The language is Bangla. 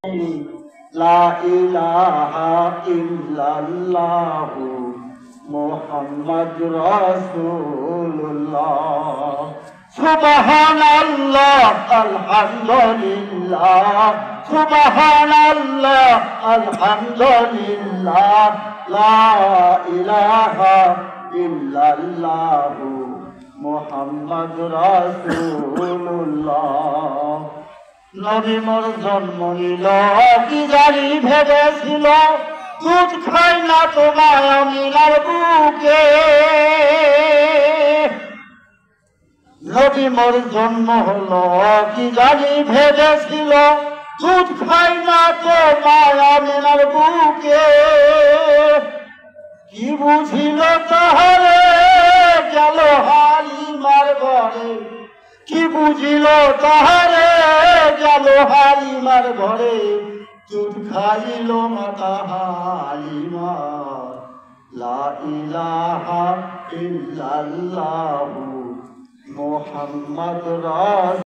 লা ইলাহা ইল্লাল্লাহু মুহাম্মাদুর রাসূলুল্লাহ। সুবহানাল্লাহ আলহামদুলিল্লাহ, সুবহানাল্লাহ আলহামদুলিল্লাহ, লা ইলাহা ইল্লাল্লাহু মুহাম্মাদুর রাসূলুল্লাহ। নবী মোর জন্ম নিল কি জানি ভেবেছিল, দুধ খাই না তো মায়ামিনার বুকে। নবী মোর জন্ম হলো কি জানি ভেবেছিল, দুধ খাই না তো মায়ামিনার বুকে। কি বুঝিল তাহারে গেল হালিমার ঘরে, কি বুঝিল তাহারে গেল হালিমার ঘরে। দুধ খাইল মাতা হালিমা, লা ইলাহা ইল্লাল্লাহু মুহাম্মাদুর রাসূলুল্লাহ।